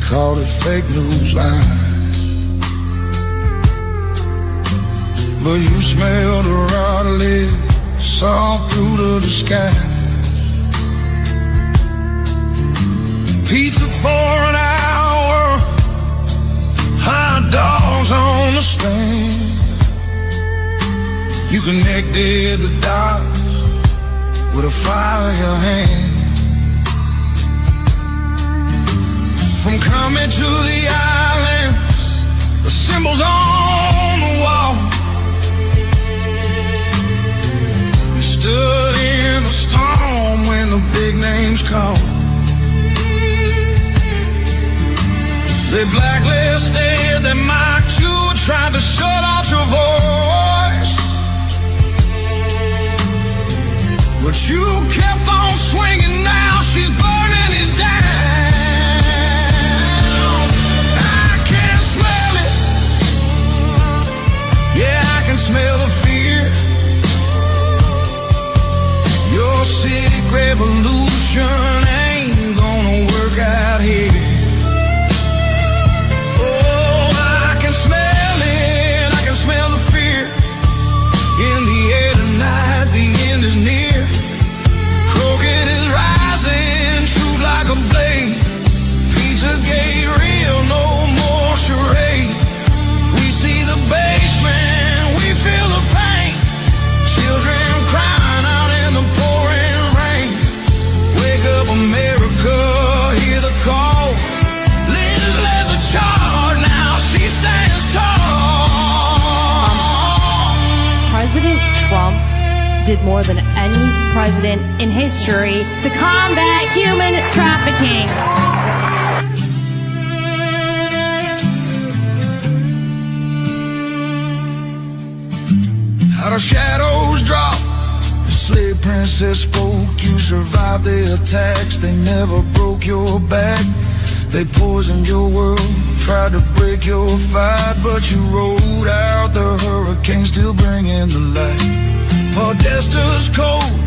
called it fake news lies. But you smelled the rotten lips all through to the sky. Pizza for an hour, hot dogs on the stand. You connected the dots with a fire in your hand. From coming to the island, the symbols on the wall. You stood in the storm when the big names called. They blacklisted, they mocked you, tried to shut out your voice. But you kept on swinging, now she's burning it down. I can smell it. Yeah, I can smell the fear. Your sick revolution ain't gonna work out here. President Trump did more than any president in history to combat human trafficking. How the shadows drop, the slave princess spoke. You survived the attacks, they never broke your back. They poisoned your world, tried to break your fight, but you rode out the hurricane, still bringing the light. Podesta's code,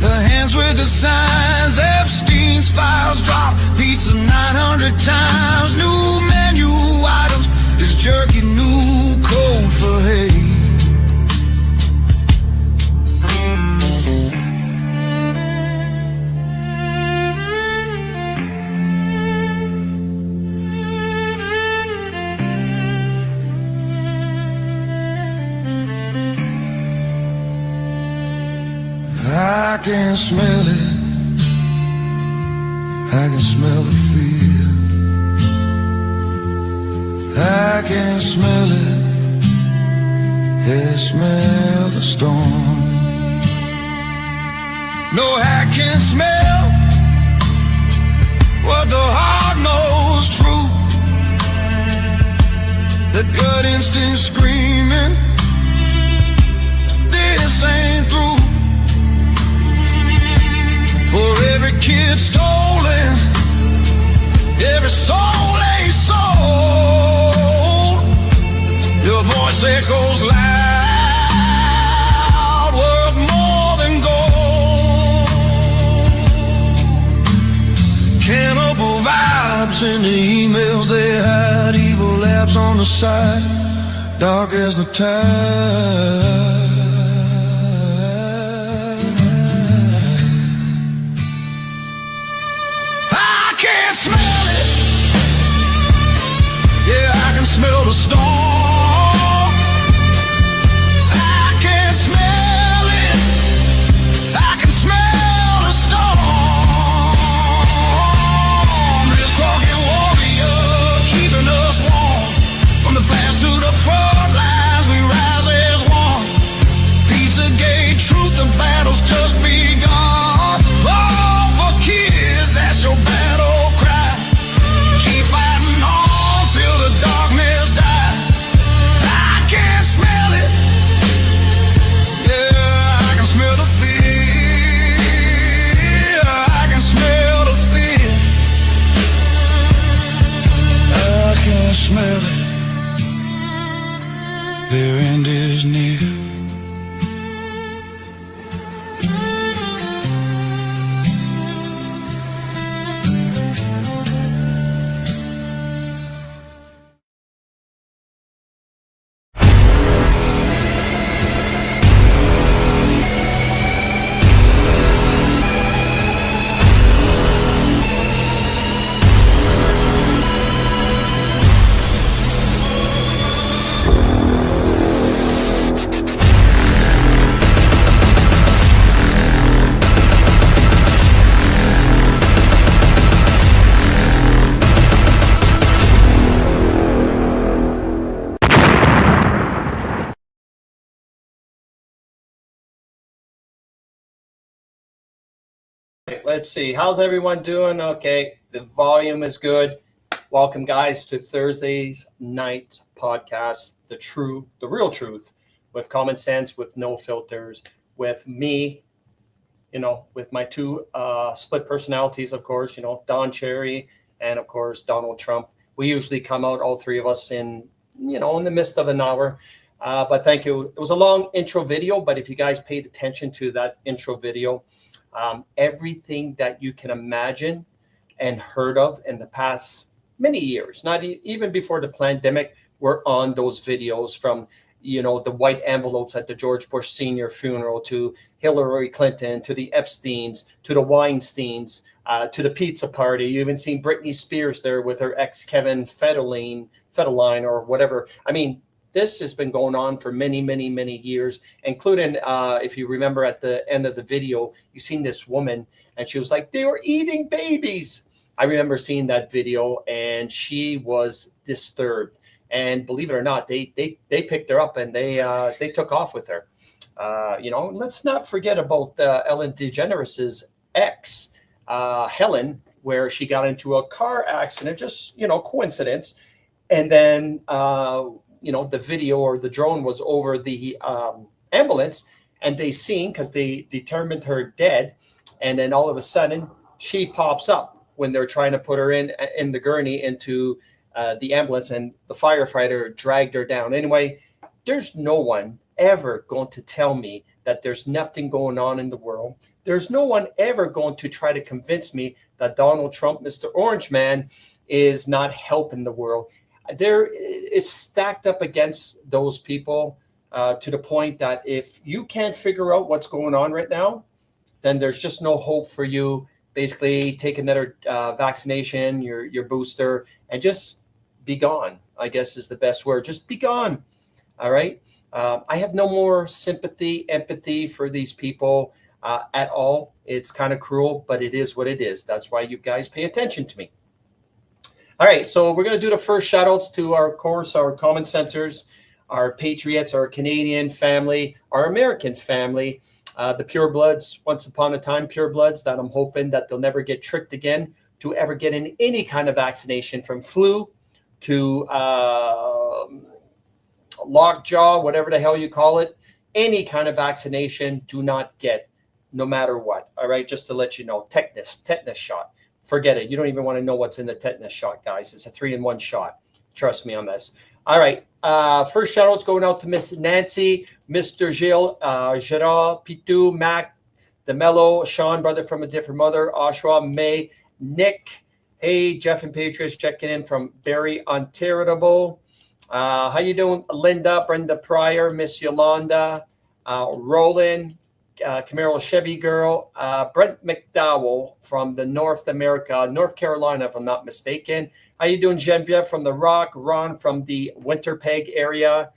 the hands with the signs. Epstein's files drop, pizza 900 times. New menu items, this jerky new code for hate. I can smell it, I can smell the fear. I can smell it, yeah, smell the storm. No, I can smell what the heart knows true. The gut instinct screaming, this ain't through. For every kid stolen, every soul they sold, your voice echoes loud, worth more than gold. Cannibal vibes in the emails they hide, evil labs on the side, dark as the tide. Smell it, yeah, I can smell the storm. I can smell it, I can smell the storm. This walking warrior keeping us warm. From the flash to the front lines, we rise as one. let's see. How's everyone doing? Okay, the volume is good. Welcome, guys, to Thursday's night podcast, the real truth, with common sense, with no filters, with me, with my two split personalities, of course, Don Cherry and, of course, Donald Trump. We usually come out, all three of us, in the midst of an hour. But thank you. It was a long intro video, but if you guys paid attention to that intro video, everything that you can imagine and heard of in the past many years, not even before the pandemic, were on those videos, from the white envelopes at the George Bush Sr. funeral, to Hillary Clinton, to the Epsteins, to the Weinsteins, to the pizza party. You even seen Britney Spears there with her ex Kevin Federline or whatever. I mean, this has been going on for many, many, many years, including, if you remember at the end of the video, you seen this woman and she was like, they were eating babies. I remember seeing that video and she was disturbed. And believe it or not, they picked her up and they took off with her. Let's not forget about Ellen DeGeneres' ex, Helen, where she got into a car accident, just, coincidence. And then, the video or the drone was over the ambulance, and they seen, because they determined her dead. And then all of a sudden she pops up when they're trying to put her in the gurney into the ambulance, and the firefighter dragged her down. Anyway, there's no one ever going to tell me that there's nothing going on in the world. There's no one ever going to try to convince me that Donald Trump, Mr. Orange Man, is not helping the world. It's stacked up against those people to the point that if you can't figure out what's going on right now, then there's just no hope for you. Basically, take another vaccination, your booster, and just be gone, I guess is the best word. Just be gone. All right. I have no more sympathy, empathy for these people at all. It's kind of cruel, but it is what it is. That's why you guys pay attention to me. All right. So we're going to do the first shout outs to our common sensors, our patriots, our Canadian family, our American family. The purebloods, once upon a time purebloods, that I'm hoping that they'll never get tricked again to ever get in any kind of vaccination, from flu to lockjaw, whatever the hell you call it. Any kind of vaccination, do not get, no matter what. All right, just to let you know, tetanus shot. Forget it. You don't even want to know what's in the tetanus shot, guys. It's a 3-in-1 shot. Trust me on this. All right. First shout out's going out to Miss Nancy, Mr. Gilles, Gerard, Pitou, Mac, DeMello, Sean, brother from a different mother, Oshawa, May, Nick. Hey, Jeff and Patriots checking in from Barrie, Ontario. How you doing, Linda, Brenda Pryor, Miss Yolanda, Roland, Camaro Chevy Girl, Brent McDowell from the North Carolina, if I'm not mistaken. How you doing, Genevieve from the Rock? Ron from the Winterpeg area.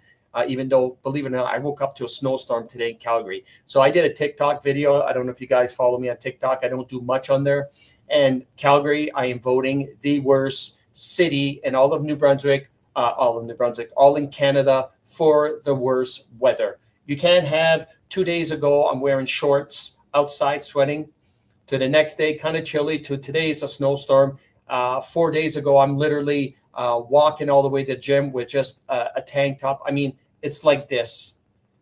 Even though, believe it or not, I woke up to a snowstorm today in Calgary. So I did a TikTok video. I don't know if you guys follow me on TikTok. I don't do much on there. And Calgary, I am voting the worst city in all of New Brunswick, all in Canada, for the worst weather. You can't have 2 days ago, I'm wearing shorts outside sweating, to the next day kind of chilly, to today's a snowstorm. 4 days ago, I'm literally walking all the way to the gym with just a tank top. I mean, it's like this.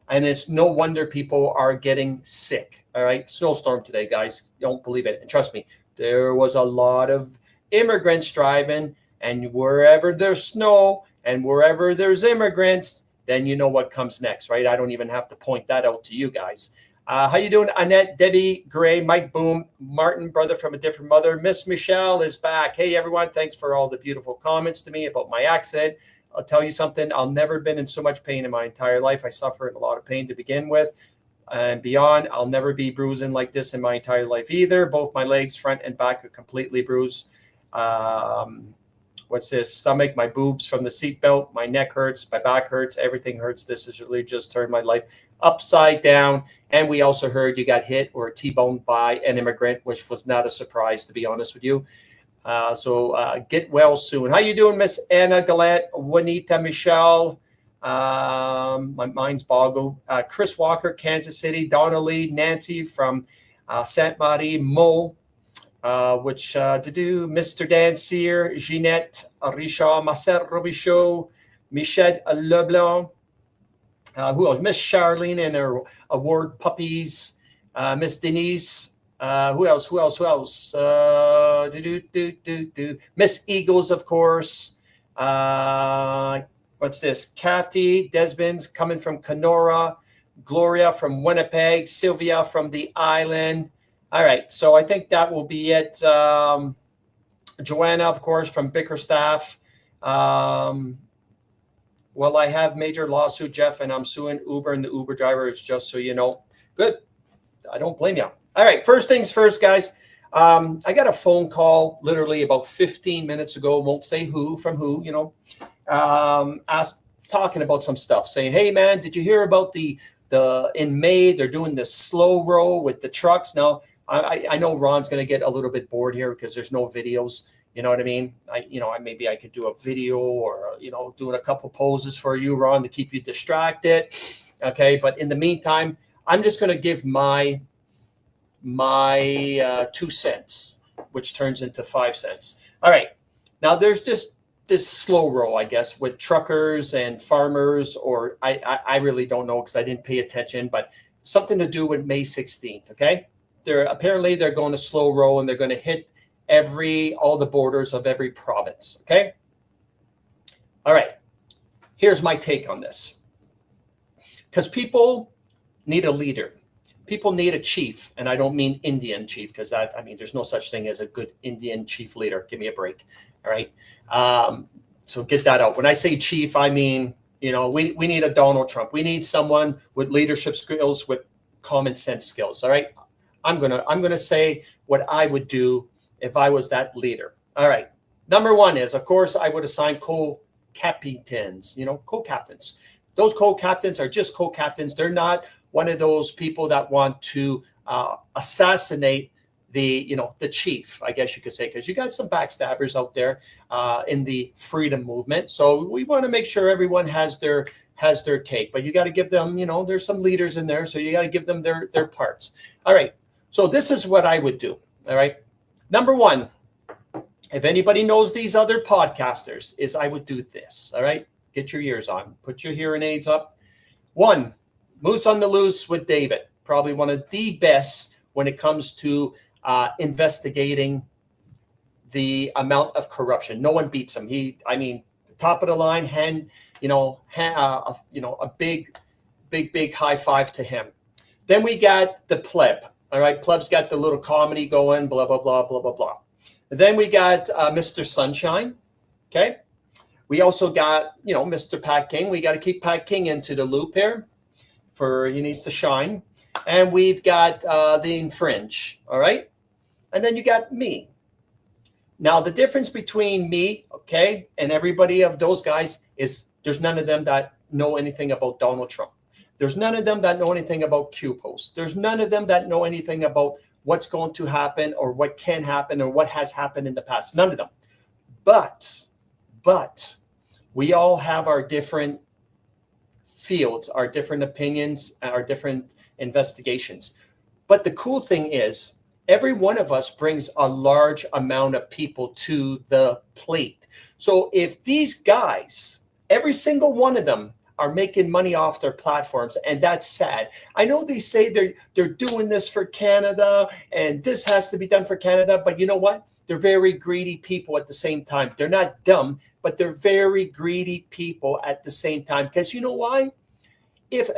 And it's no wonder people are getting sick. All right. Snowstorm today, guys. Don't believe it. And trust me, there was a lot of immigrants driving, and wherever there's snow and wherever there's immigrants, then you know what comes next, right? I don't even have to point that out to you guys. How you doing, Annette, Debbie, Gray, Mike Boom, Martin, brother from a different mother. Miss Michelle is back. Hey, everyone. Thanks for all the beautiful comments to me about my accident. I'll tell you something. I've never been in so much pain in my entire life. I suffered a lot of pain to begin with and beyond. I'll never be bruising like this in my entire life either. Both my legs, front and back, are completely bruised. What's this? Stomach, my boobs from the seatbelt, my neck hurts, my back hurts, everything hurts. This has really just turned my life upside down. And we also heard you got hit or T-boned by an immigrant, which was not a surprise, to be honest with you. So get well soon. How you doing, Miss Anna Gallant, Juanita Michelle? My mind's boggled. Chris Walker, Kansas City. Donna Lee, Nancy from Sainte Marie, Mo. which to do Mr. Dan Cyr, Ginette, Richard Masser Robichaud, Michelle Leblanc, who else? Miss Charlene and her award puppies, Miss Denise, who else? Miss Eagles, of course. What's this? Kathy Desmond's coming from Kenora, Gloria from Winnipeg, Sylvia from the island. All right, so I think that will be it. Joanna, of course, from Bickerstaff. Well, I have major lawsuit, Jeff, and I'm suing Uber and the Uber drivers, just so you know. Good. I don't blame you. All right, first things first, guys. I got a phone call literally about 15 minutes ago. Won't say who from who, you know. Talking about some stuff, saying, "Hey, man, did you hear about the in May they're doing the slow roll with the trucks?" Now, I know Ron's going to get a little bit bored here because there's no videos. You know what I mean? Maybe I could do a video or, doing a couple poses for you, Ron, to keep you distracted. Okay. But in the meantime, I'm just going to give my 2 cents, which turns into 5 cents. All right. Now there's just this slow roll, I guess, with truckers and farmers, or I really don't know because I didn't pay attention, but something to do with May 16th. Okay. They're going to slow roll and they're going to hit all the borders of every province. Okay. All right. Here's my take on this. Because people need a leader. People need a chief. And I don't mean Indian chief, because there's no such thing as a good Indian chief leader. Give me a break. All right. So get that out. When I say chief, I mean, we need a Donald Trump. We need someone with leadership skills, with common sense skills. All right. I'm gonna say what I would do if I was that leader. All right. Number one is, of course, I would assign co-captains, co-captains. Those co-captains are just co-captains. They're not one of those people that want to assassinate the chief, I guess you could say, because you got some backstabbers out there in the freedom movement. So we want to make sure everyone has their take, but you got to give them, there's some leaders in there. So you got to give them their parts. All right. So this is what I would do. All right. Number one, if anybody knows these other podcasters, is I would do this. All right. Get your ears on. Put your hearing aids up. One, Moose on the Loose with David. Probably one of the best when it comes to investigating the amount of corruption. No one beats him. Top of the line, a big high five to him. Then we got the pleb. All right, pleb's got the little comedy going, blah, blah, blah, blah, blah, blah. Then we got Mr. Sunshine. Okay. We also got, Mr. Pat King. We got to keep Pat King into the loop here he needs to shine. And we've got the Infringe. All right. And then you got me. Now, the difference between me, okay, and everybody of those guys is there's none of them that know anything about Donald Trump. There's none of them that know anything about Q-Post. There's none of them that know anything about what's going to happen or what can happen or what has happened in the past. None of them. But we all have our different fields, our different opinions, our different investigations. But the cool thing is, every one of us brings a large amount of people to the plate. So if these guys, every single one of them, are making money off their platforms, and that's sad. I know they say they're doing this for Canada, and this has to be done for Canada, but you know what? They're very greedy people at the same time. They're not dumb, but they're very greedy people at the same time. Because you know why?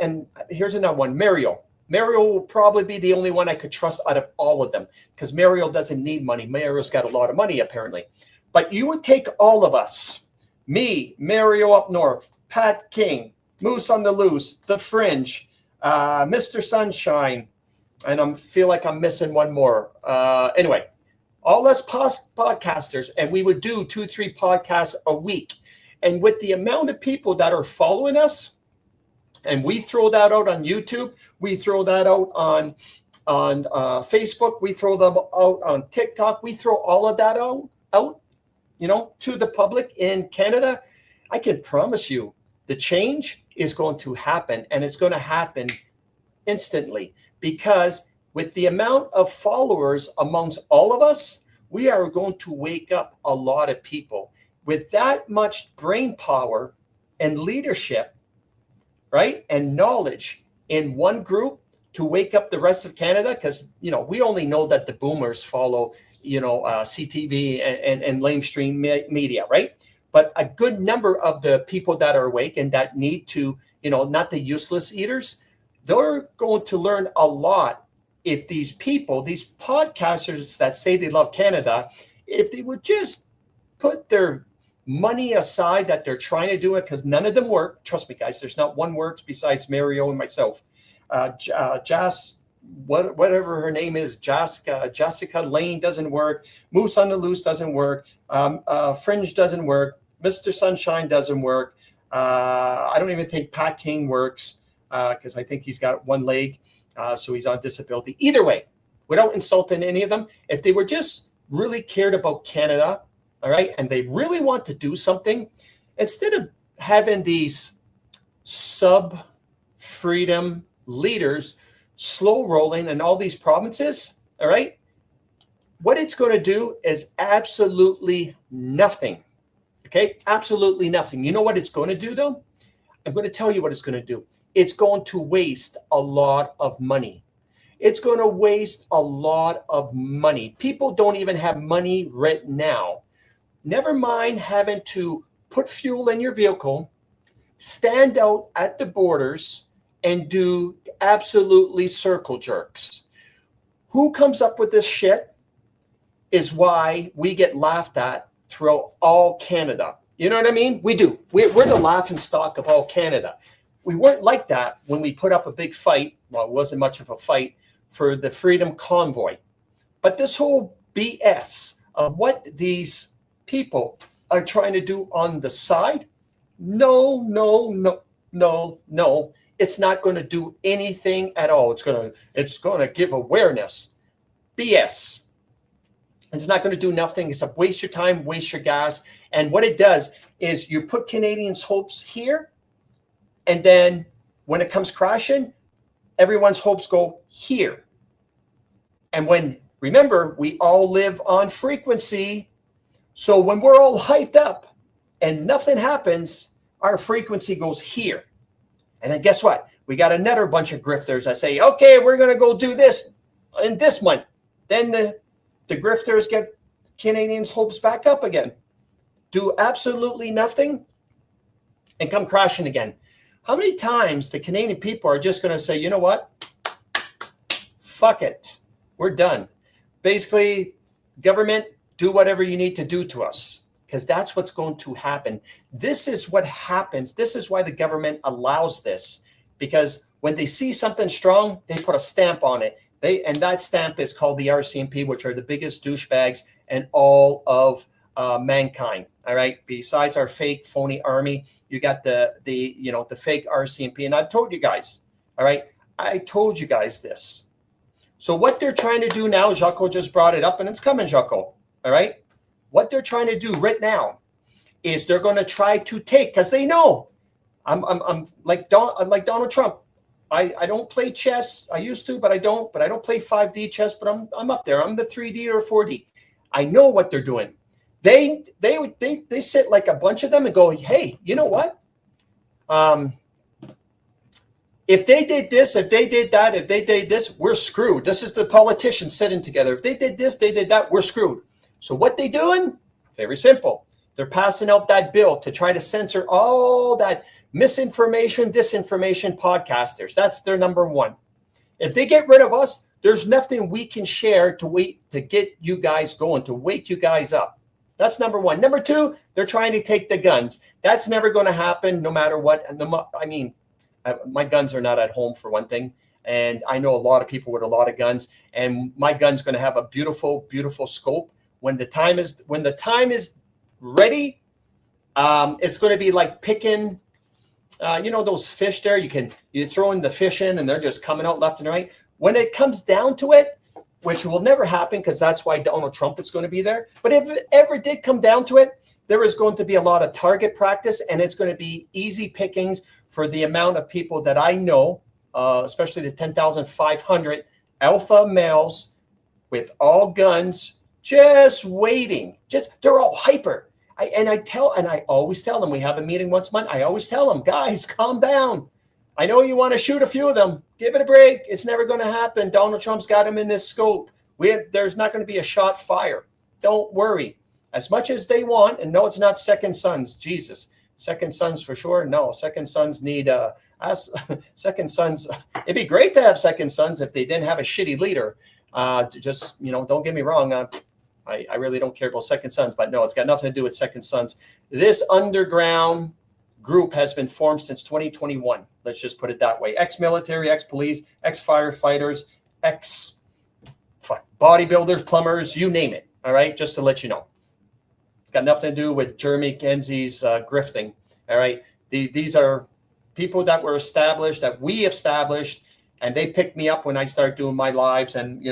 And here's another one, Mario. Mario will probably be the only one I could trust out of all of them, because Mario doesn't need money. Mario's got a lot of money, apparently. But you would take all of us, me, Mario up north, Pat King, Moose on the Loose, The Fringe, Mr. Sunshine, and I feel like I'm missing one more. Anyway, all us podcasters, and we would do 2-3 podcasts a week. And with the amount of people that are following us, and we throw that out on YouTube, we throw that out on Facebook, we throw them out on TikTok, we throw all of that out, to the public in Canada, I can promise you the change is going to happen, and it's going to happen instantly, because with the amount of followers amongst all of us, we are going to wake up a lot of people with that much brain power and leadership, right? And knowledge in one group to wake up the rest of Canada. Because, you know, we only know that the boomers follow, you know, CTV and lamestream media, right? But a good number of the people that are awake and that need to, you know, not the useless eaters, they're going to learn a lot if these people, these podcasters that say they love Canada, if they would just put their money aside that they're trying to do it, because none of them work. Trust me, guys, there's not one works besides Mario and myself. Whatever her name is, Jessica Lane doesn't work. Moose on the Loose doesn't work. Fringe doesn't work. Mr. Sunshine doesn't work. I don't even think Pat King works because I think he's got one leg, so he's on disability. Either way, without insulting any of them, if they were just really cared about Canada, all right, and they really want to do something, instead of having these sub-freedom leaders slow rolling in all these provinces, all right, what it's going to do is absolutely nothing. Okay, absolutely nothing. You know what it's going to do, though? I'm going to tell you what it's going to do. It's going to waste a lot of money. It's going to waste a lot of money. People don't even have money right now. Never mind having to put fuel in your vehicle, stand out at the borders, and do absolutely circle jerks. Who comes up with this shit is why we get laughed at throughout all Canada. You know what I mean? We do. We're the laughing stock of all Canada. We weren't like that when we put up a big fight. Well, it wasn't much of a fight for the Freedom Convoy. But this whole BS of what these people are trying to do on the side, no. It's not going to do anything at all. It's going to give awareness. BS. It's not going to do nothing except waste your time, waste your gas. And what it does is you put Canadians' hopes here, and then when it comes crashing, everyone's hopes go here. And remember, we all live on frequency. So when we're all hyped up and nothing happens, our frequency goes here. And then guess what? We got another bunch of grifters that say, okay, we're going to go do this in this month. Then the grifters get Canadians' hopes back up again. Do absolutely nothing and come crashing again. How many times the Canadian people are just going to say, you know what? Fuck it. We're done. Basically, government, do whatever you need to do to us. Because that's what's going to happen. This is what happens. This is why the government allows this. Because when they see something strong, they put a stamp on it. And that stamp is called the RCMP, which are the biggest douchebags in all of mankind. All right. Besides our fake, phony army, you got the fake RCMP. And I've told you guys. All right. I told you guys this. So what they're trying to do now, Jaco just brought it up, and it's coming, Jaco. All right. What they're trying to do right now is they're going to try to take, because they know I'm like Donald Trump. I don't play chess. I used to, but I don't play 5D chess, but I'm up there. I'm the 3D or 4D. I know what they're doing. They sit like a bunch of them and go, hey, you know what? If they did this, if they did that, if they did this, we're screwed. This is the politicians sitting together. If they did this, they did that, we're screwed. So what they doing? Very simple. They're passing out that bill to try to censor all that misinformation, disinformation podcasters. That's their number one. If they get rid of us, there's nothing we can share to get you guys going, to wake you guys up. That's number one. Number two, they're trying to take the guns. That's never going to happen no matter what. I mean, my guns are not at home for one thing. And I know a lot of people with a lot of guns. And my gun's going to have a beautiful, beautiful scope. When the time is ready, it's going to be like picking, those fish there. You throw in the fish in, and they're just coming out left and right. When it comes down to it, which will never happen because that's why Donald Trump is going to be there. But if it ever did come down to it, there is going to be a lot of target practice, and it's going to be easy pickings for the amount of people that I know, especially the 10,500 alpha males with all guns, just waiting. They're all hyper. I always tell them, we have a meeting once a month. I always tell them, guys, calm down. I know you want to shoot a few of them. Give it a break. It's never going to happen. Donald Trump's got him in this scope. There's not going to be a shot fire. Don't worry. As much as they want, and no, it's not second sons. Jesus, second sons for sure. No, second sons need second sons. It'd be great to have second sons if they didn't have a shitty leader. Don't get me wrong. I really don't care about second sons, but no, it's got nothing to do with second sons. This underground group has been formed since 2021. Let's just put it that way. Ex-military, ex-police, ex-firefighters, bodybuilders, plumbers, you name it. All right, just to let you know. It's got nothing to do with Jeremy Kenzie's grifting. All right, these are people that were established, that we established, and they picked me up when I started doing my lives and,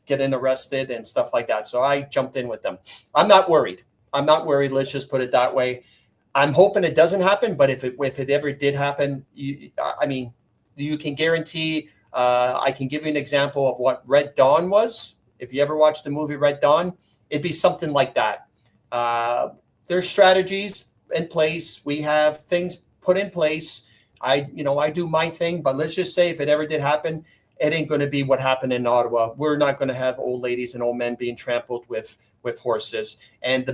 getting arrested and stuff like that. So I jumped in with them. I'm not worried. Let's just put it that way. I'm hoping it doesn't happen, but if it ever did happen, you can guarantee. I can give you an example of what Red Dawn was. If you ever watched the movie Red Dawn, it'd be something like that. There's strategies in place. We have things put in place. I do my thing, but let's just say if it ever did happen, it ain't going to be what happened in Ottawa. We're not going to have old ladies and old men being trampled with horses. And the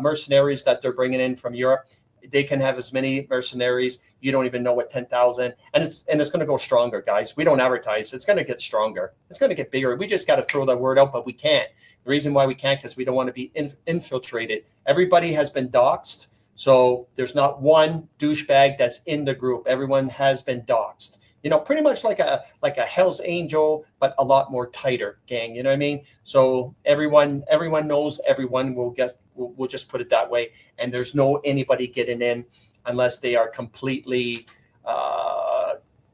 mercenaries that they're bringing in from Europe, they can have as many mercenaries. You don't even know what 10,000. And it's going to go stronger, guys. We don't advertise. It's going to get stronger. It's going to get bigger. We just got to throw that word out, but we can't. The reason why we can't, because we don't want to be infiltrated. Everybody has been doxxed. So there's not one douchebag that's in the group. Everyone has been doxxed. Pretty much like a Hell's Angel, but a lot more tighter gang. You know what I mean? So everyone knows everyone. We'll just put it that way. And there's no anybody getting in unless they are completely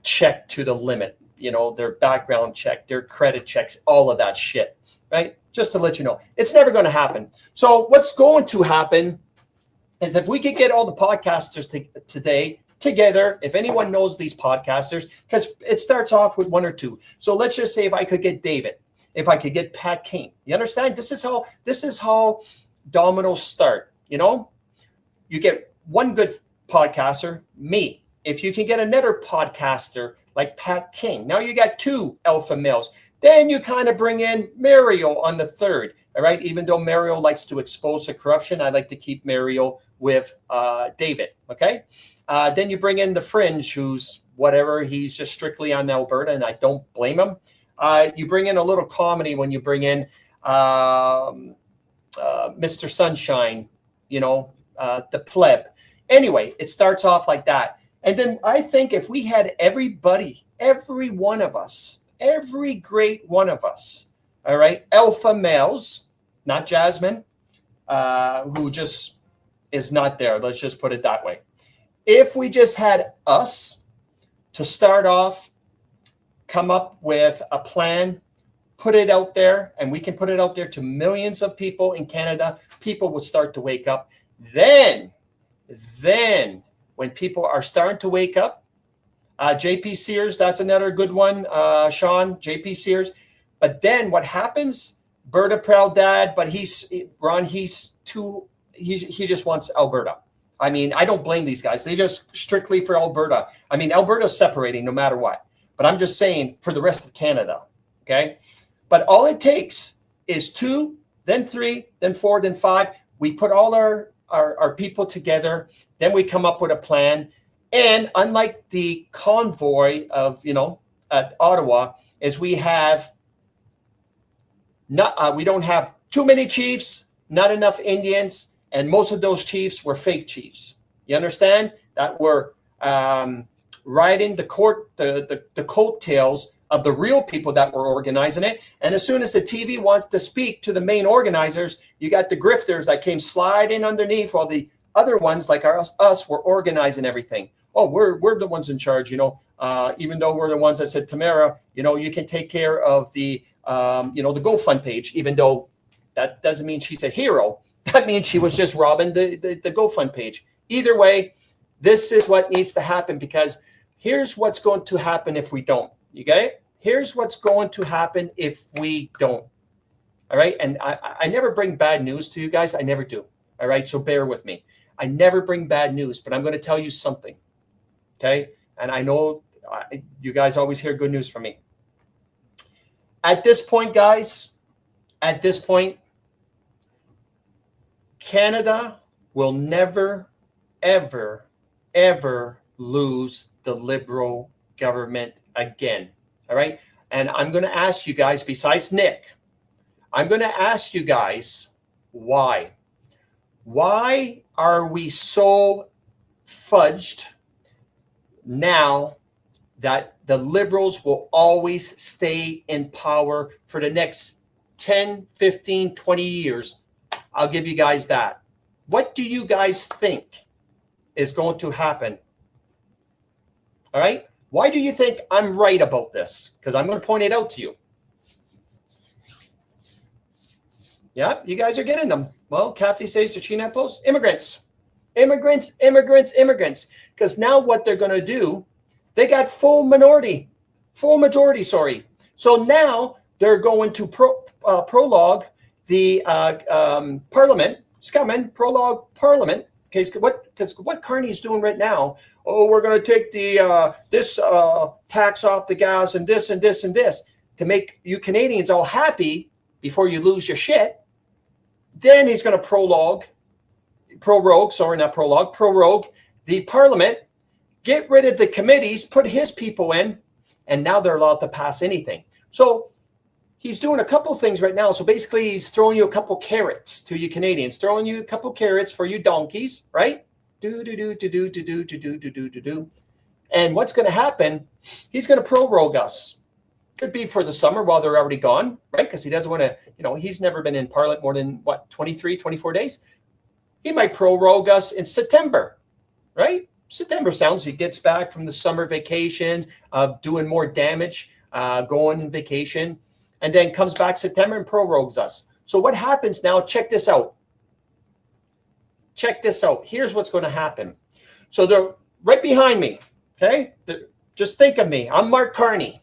checked to the limit. Their background check, their credit checks, all of that shit. Right? Just to let you know, it's never going to happen. So what's going to happen is if we could get all the podcasters today together, if anyone knows these podcasters, because it starts off with one or two. So let's just say if I could get David, if I could get Pat King, you understand? This is how dominoes start. You get one good podcaster, me. If you can get another podcaster like Pat King, now you got two alpha males. Then you kind of bring in Mario on the third. All right. Even though Mario likes to expose the corruption, I like to keep Mario with David. Okay. Then you bring in the Fringe, who's whatever. He's just strictly on Alberta, and I don't blame him. You bring in a little comedy when you bring in Mr. Sunshine, the pleb. Anyway, it starts off like that. And then I think if we had everybody, every one of us, every great one of us, all right, alpha males, not Jasmine, who just is not there. Let's just put it that way. If we just had us to start off, come up with a plan, put it out there, and we can put it out there to millions of people in Canada, people would start to wake up. Then when people are starting to wake up, JP Sears, that's another good one, Sean, JP Sears. But then what happens? Berta proud dad, but he just wants Alberta. I mean, I don't blame these guys. They just strictly for Alberta. I mean, Alberta's separating no matter what. But I'm just saying for the rest of Canada, okay? But all it takes is 2, then 3, then 4, then 5. We put all our people together. Then we come up with a plan. And unlike the convoy of, at Ottawa, is we don't have too many chiefs, not enough Indians, and most of those chiefs were fake chiefs. You understand? That were riding the coattails of the real people that were organizing it. And as soon as the TV wants to speak to the main organizers, you got the grifters that came sliding underneath while the other ones like us were organizing everything. Oh, we're the ones in charge, even though we're the ones that said, Tamara, you can take care of the, the GoFund page, even though that doesn't mean she's a hero. That means she was just robbing the GoFund page. Either way, this is what needs to happen, because here's what's going to happen if we don't. You get it? here's what's going to happen if we don't. All right. And I never bring bad news to you guys. I never do. All right. So bear with me. I never bring bad news, but I'm going to tell you something. Okay. And I know you guys always hear good news from me. At this point, guys, at this point, Canada will never, ever, ever lose the Liberal government again. All right. And I'm going to ask you guys, besides Nick, I'm going to ask you guys why. Why are we so fudged now that the Liberals will always stay in power for the next 10, 15, 20 years? I'll give you guys that. What do you guys think is going to happen? All right. Why do you think I'm right about this? Because I'm going to point it out to you. Yeah, you guys are getting them. Well, Kathy says to China Post, immigrants. Because now what they're going to do, they got full majority, sorry. So now they're going to prologue the parliament, prologue parliament. Because what Carney's doing right now, we're going to take the this tax off the gas and this and this and this to make you Canadians all happy before you lose your shit. Then he's going to prorogue the parliament, get rid of the committees, put his people in, and now they're allowed to pass anything. So he's doing a couple things right now. So basically, he's throwing you a couple carrots to you Canadians, throwing you a couple carrots for you donkeys, right? And what's going to happen? He's going to prorogue us. Could be for the summer while they're already gone, right? Because he doesn't want to, he's never been in Parliament more than, 23, 24 days? He might prorogue us in September, right? September sounds, he gets back from the summer vacations, doing more damage, going on vacation, and then comes back September and prorogues us. So what happens now? Check this out. Here's what's going to happen. So they're right behind me, okay? Just think of me. I'm Mark Carney.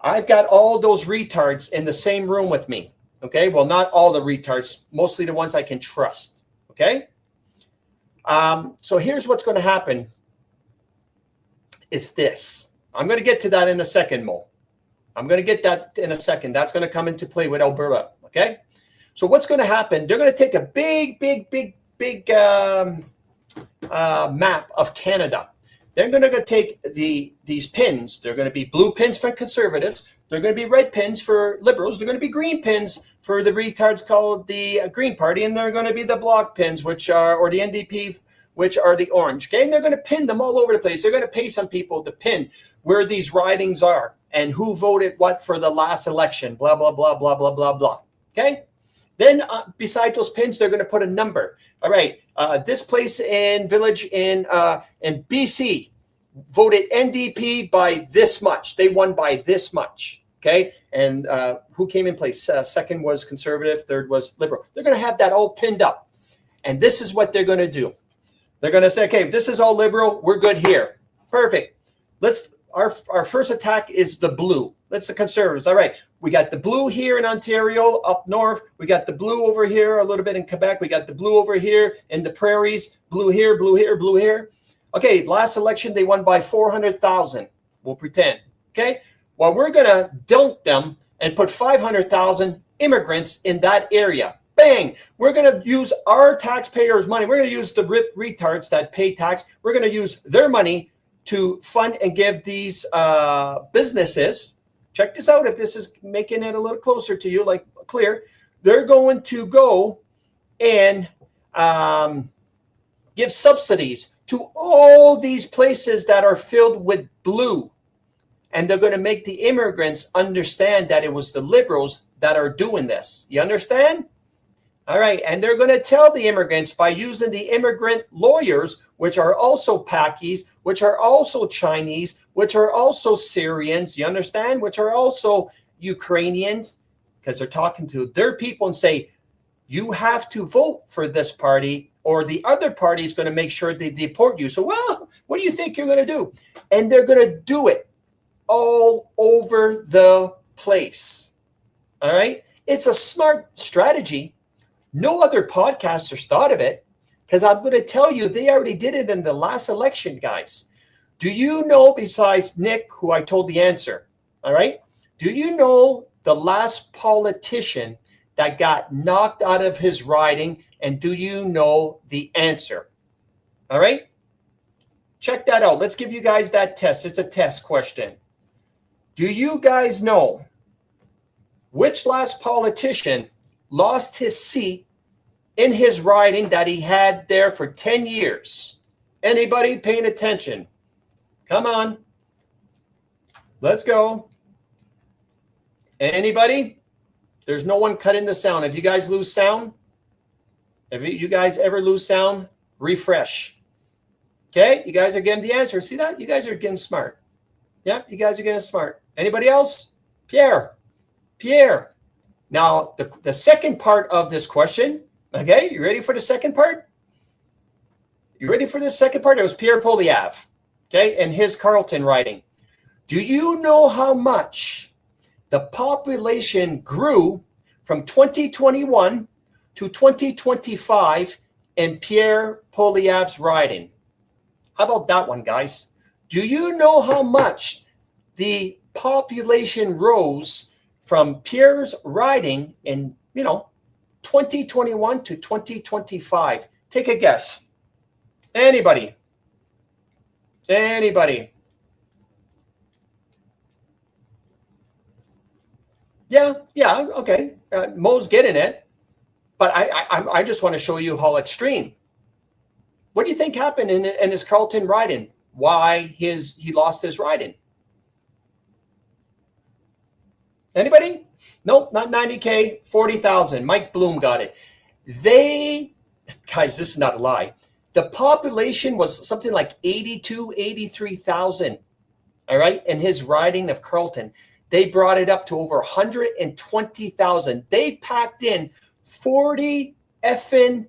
I've got all those retards in the same room with me. Okay. Well, not all the retards, mostly the ones I can trust. Okay. So here's what's going to happen is this. I'm going to get to that in a second, Mo. I'm going to get that in a second. That's going to come into play with Alberta. Okay. So what's going to happen? They're going to take a big map of Canada. They're going to take these pins. They're going to be blue pins for Conservatives. They're going to be red pins for Liberals. They're going to be green pins for the retards called the Green Party. And they're going to be the bloc pins, or the NDP, which are the orange. Okay? And they're going to pin them all over the place. They're going to pay some people to pin where these ridings are and who voted what for the last election, blah, blah, blah, blah, blah, blah, blah. Okay? Then beside those pins, they're going to put a number. All right, this place in village in BC voted NDP by this much. They won by this much. Okay, and who came in place? Second was Conservative. Third was Liberal. They're going to have that all pinned up, and this is what they're going to do. They're going to say, "Okay, this is all Liberal. We're good here. Perfect. Our first attack is the blue. That's the Conservatives. All right." We got the blue here in Ontario, up north. We got the blue over here, a little bit in Quebec. We got the blue over here in the prairies. Blue here, blue here, blue here. Okay, last election, they won by 400,000. We'll pretend. Okay? Well, we're going to dunk them and put 500,000 immigrants in that area. Bang! We're going to use our taxpayers' money. We're going to use the retards that pay tax. We're going to use their money to fund and give these businesses. Check this out. If this is making it a little closer to you, like clear, they're going to go and give subsidies to all these places that are filled with blue. And they're going to make the immigrants understand that it was the Liberals that are doing this. You understand? All right. And they're going to tell the immigrants by using the immigrant lawyers, which are also Pakis, which are also Chinese, which are also Syrians, you understand? Which are also Ukrainians, because they're talking to their people and say, you have to vote for this party or the other party is going to make sure they deport you. So, well, What do you think you're going to do? And they're going to do it all over the place. All right? It's a smart strategy. No other podcasters thought of it, because I'm going to tell you, they already did it in the last election, guys. Do you know, besides Nick, who I told the answer, all right? Do you know the last politician that got knocked out of his riding, and do you know the answer? All right? Check that out. Let's give you guys that test. It's a test question. Do you guys know which last politician lost his seat in his riding that he had there for 10 years? Anybody paying attention? Come on. Let's go. Anybody? There's no one cutting the sound. If you guys lose sound, if you guys ever lose sound, refresh. Okay, you guys are getting the answer. See that? You guys are getting smart. Yeah, you guys are getting smart. Anybody else? Pierre. Now, the second part of this question, okay, you ready for the second part? You ready for the second part? It was Pierre Poilievre, okay, and his Carleton riding. Do you know how much the population grew from 2021 to 2025 in Pierre Poilievre's riding? How about that one, guys? Do you know how much the population rose from Pierre's riding in, 2021 to 2025? Take a guess. Anybody? Yeah, okay. Mo's getting it. But I just want to show you how extreme. What do you think happened in his Carleton riding? Why he lost his riding? Anybody? Nope, not 90K, 40,000. Mike Bloom got it. Guys, this is not a lie. The population was something like 82, 83,000. All right, in his riding of Carleton. They brought it up to over 120,000. They packed in 40 effing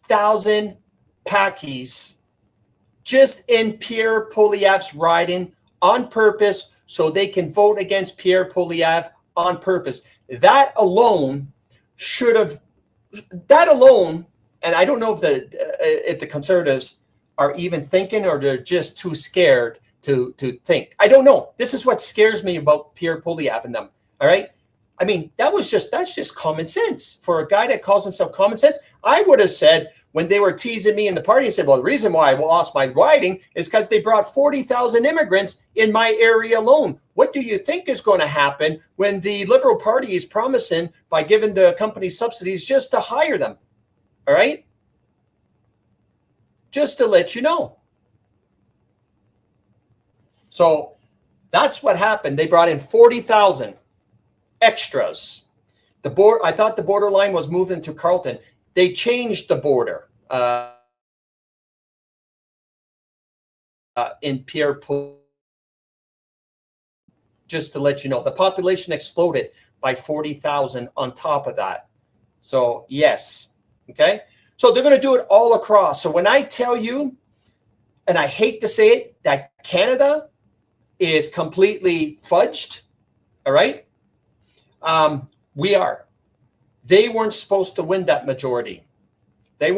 thousand packies just in Pierre Poilievre's riding on purpose, so they can vote against Pierre Poilievre on purpose. That alone, and I don't know if the Conservatives are even thinking, or they're just too scared to think. I don't know. This is what scares me about Pierre Poilievre and them. All right. I mean, that's just common sense for a guy that calls himself common sense. I would have said, when they were teasing me in the party, and said, well, the reason why I lost my riding is because they brought 40,000 immigrants in my area alone. What do you think is going to happen when the Liberal Party is promising, by giving the companies subsidies, just to hire them? All right. Just to let you know. So that's what happened. They brought in 40,000 extras. I thought the borderline was moved into Carleton. They changed the border in Pierre Poilievre. Just to let you know, the population exploded by 40,000 on top of that. So yes, okay. So they're going to do it all across. So when I tell you, and I hate to say it, that Canada is completely fudged, all right? We are. They weren't supposed to win that majority. They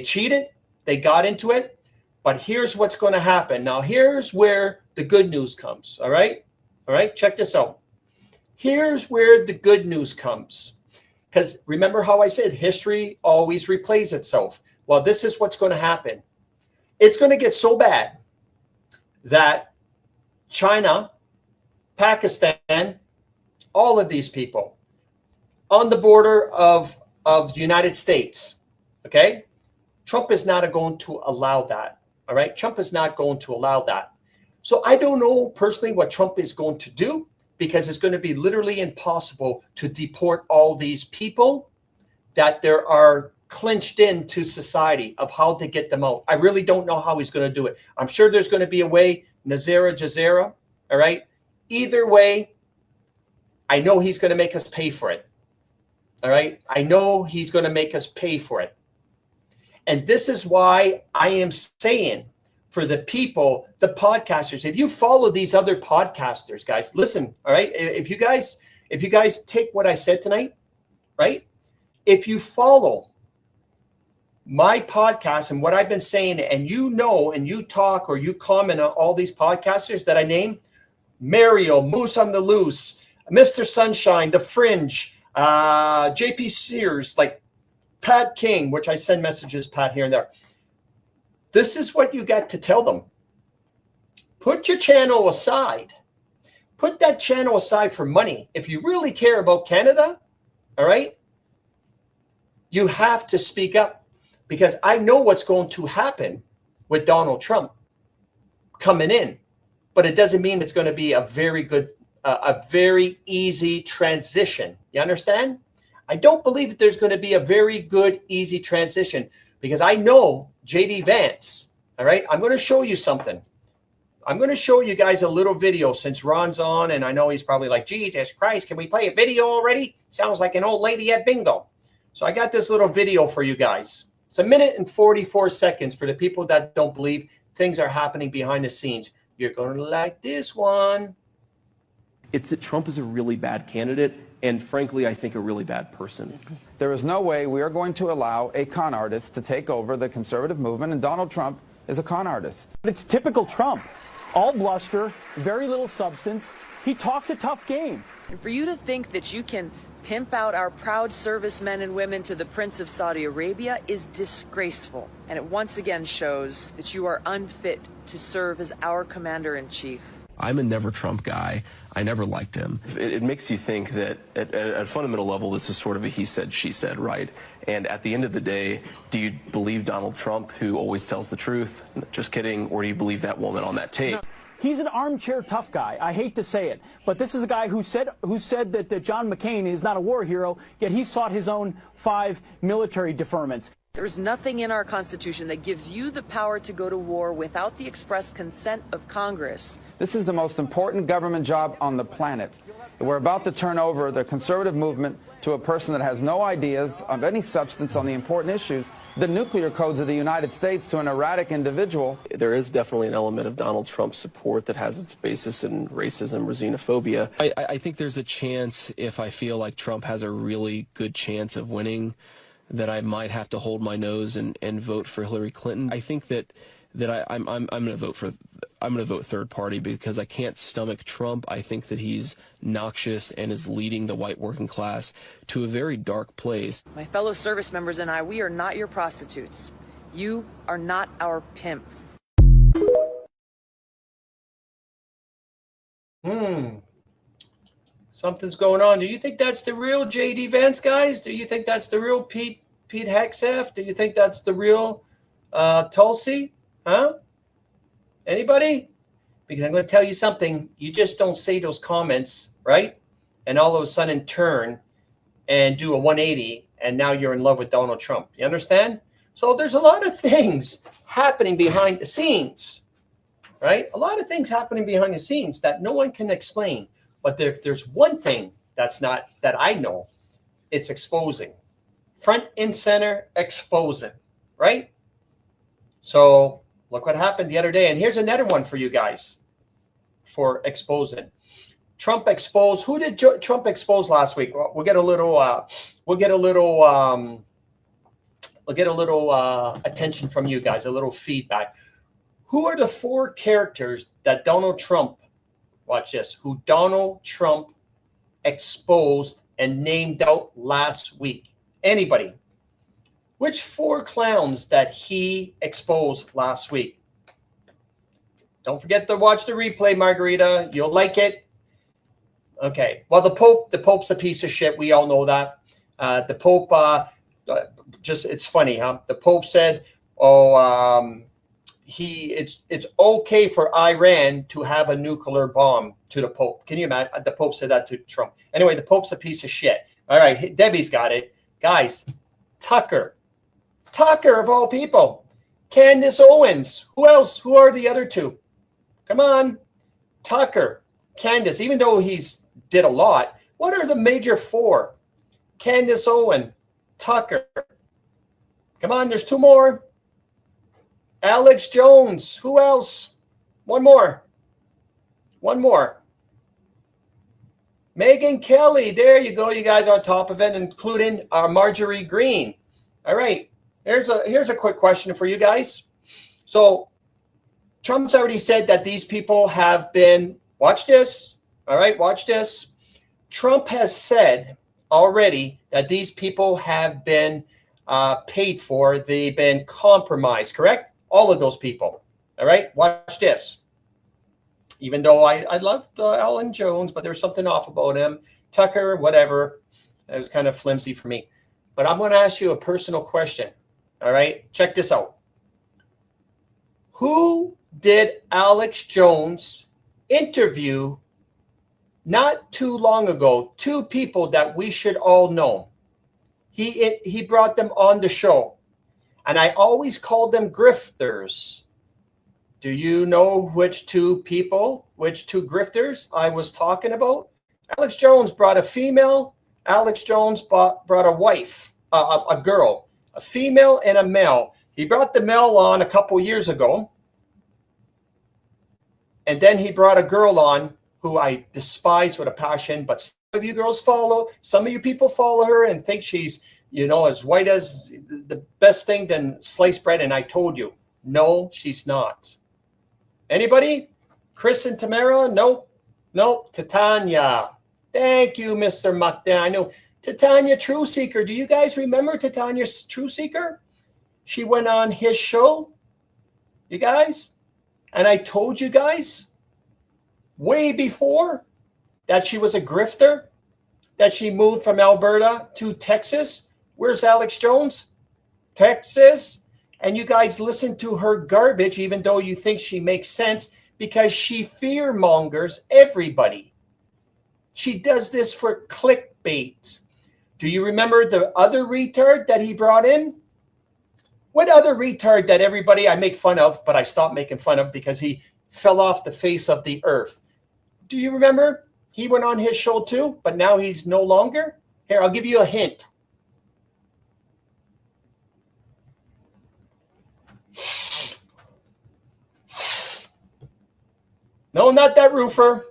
cheated. They got into it. But here's what's going to happen. Now, here's where the good news comes, all right? All right, check this out. Here's where the good news comes. Because remember how I said history always replays itself. Well, this is what's going to happen. It's going to get so bad that China, Pakistan, all of these people on the border of the United States, okay? Trump is not going to allow that, all right? Trump is not going to allow that. So I don't know personally what Trump is going to do, because it's going to be literally impossible to deport all these people that there are clinched into society, of how to get them out. I really don't know how he's going to do it. I'm sure there's going to be a way, Nazera Jazera, all right? Either way, I know he's going to make us pay for it, all right? I know he's going to make us pay for it. And this is why I am saying for the people, the podcasters, if you follow these other podcasters, guys, listen, all right? If you guys take what I said tonight, right? If you follow my podcast and what I've been saying, and you know, and you talk or you comment on all these podcasters that I named, Mario, Moose on the Loose, Mr. Sunshine, The Fringe, JP Sears, like Pat King, which I send messages, Pat, here and there. This is what you got to tell them. Put your channel aside. Put that channel aside for money. If you really care about Canada, all right, you have to speak up. Because I know what's going to happen with Donald Trump coming in, but it doesn't mean it's going to be a very good, a very easy transition. You understand? I don't believe that there's going to be a very good, easy transition because I know JD Vance. All right. I'm going to show you something. I'm going to show you guys a little video since Ron's on, and I know he's probably like, Jesus Christ, can we play a video already? Sounds like an old lady at bingo. So I got this little video for you guys. It's 1 minute and 44 seconds for the people that don't believe things are happening behind the scenes. You're going to like this one. It's that Trump is a really bad candidate and, frankly, I think a really bad person. There is no way we are going to allow a con artist to take over the conservative movement, and Donald Trump is a con artist. It's typical Trump. All bluster, very little substance. He talks a tough game. And for you to think that you can pimp out our proud servicemen and women to the Prince of Saudi Arabia is disgraceful. And it once again shows that you are unfit to serve as our commander-in-chief. I'm a never Trump guy. I never liked him. It makes you think that at a fundamental level, this is sort of a he said, she said, right? And at the end of the day, do you believe Donald Trump, who always tells the truth? Just kidding. Or do you believe that woman on that tape? No. He's an armchair tough guy. I hate to say it, but this is a guy who said that John McCain is not a war hero, yet he sought his own 5 military deferments. There is nothing in our Constitution that gives you the power to go to war without the express consent of Congress. This is the most important government job on the planet. We're about to turn over the conservative movement to a person that has no ideas of any substance on the important issues, the nuclear codes of the United States, to an erratic individual. There is definitely an element of Donald Trump's support that has its basis in racism or xenophobia. I think there's a chance, if I feel like Trump has a really good chance of winning, that I might have to hold my nose and vote for Hillary Clinton. I think that I'm going to vote third party because I can't stomach Trump. I think that he's noxious and is leading the white working class to a very dark place. My fellow service members and I, we are not your prostitutes. You are not our pimp. Something's going on. Do you think that's the real JD Vance, guys? Do you think that's the real Pete Hegseth? Do you think that's the real Tulsi? Huh? Anybody? Because I'm going to tell you something. You just don't say those comments, right? And all of a sudden turn and do a 180, and now you're in love with Donald Trump. You understand? So there's a lot of things happening behind the scenes, right? A lot of things happening behind the scenes that no one can explain. But if there's one thing that I know, it's exposing. Front and center exposing, right? So look what happened the other day. And here's another one for you guys for exposing. Trump exposed. Who did Trump expose last week? Well, we'll get a little attention from you guys, a little feedback. Who are the 4 characters that Donald Trump, watch this, who Donald Trump exposed and named out last week? Anybody? Which 4 clowns that he exposed last week? Don't forget to watch the replay, Margarita. You'll like it. Okay. Well, the Pope's a piece of shit. We all know that. The Pope, it's funny, huh? The Pope said, it's okay for Iran to have a nuclear bomb to the Pope. Can you imagine? The Pope said that to Trump. Anyway, the Pope's a piece of shit. All right, Debbie's got it. Guys, Tucker of all people. Candace Owens. Who else? Who are the other 2? Come on. Tucker, Candace, even though he's did a lot, what are the major 4? Candace Owens, Tucker. Come on, there's two more. Alex Jones. Who else? One more. One more. Megyn Kelly. There you go. You guys are on top of it, including Marjorie Greene. All right. Here's a quick question for you guys. So Trump's already said that these people have been, watch this. All right, watch this. Trump has said already that these people have been paid for. They've been compromised, correct? All of those people. All right, watch this. Even though I loved Alan Jones, but there was something off about him. Tucker, whatever. It was kind of flimsy for me. But I'm going to ask you a personal question. All right, check this out. Who did Alex Jones interview not too long ago? Two people that we should all know. He brought them on the show. And I always called them grifters. Do you know which two people, which two grifters I was talking about? Alex Jones brought a female. Alex Jones brought a wife, a girl, a female and a male. He brought the male on a couple years ago. And then he brought a girl on who I despise with a passion, but some of you girls follow, some of you people follow her and think she's, you know, as white as the best thing than sliced bread. And I told you, no, she's not. Anybody? Chris and Tamara? Nope. Nope. Titania. Thank you, Mr. Mukden. I know. Titania True Seeker. Do you guys remember Titania True Seeker? She went on his show. You guys? And I told you guys way before that she was a grifter, that she moved from Alberta to Texas. Where's Alex Jones? Texas. And you guys listen to her garbage, even though you think she makes sense, because she fear mongers everybody. She does this for clickbait. Do you remember the other retard that he brought in? What other retard that everybody I make fun of, but I stopped making fun of because he fell off the face of the earth? Do you remember? He went on his show too, but now he's no longer. Here, I'll give you a hint. No, not that roofer.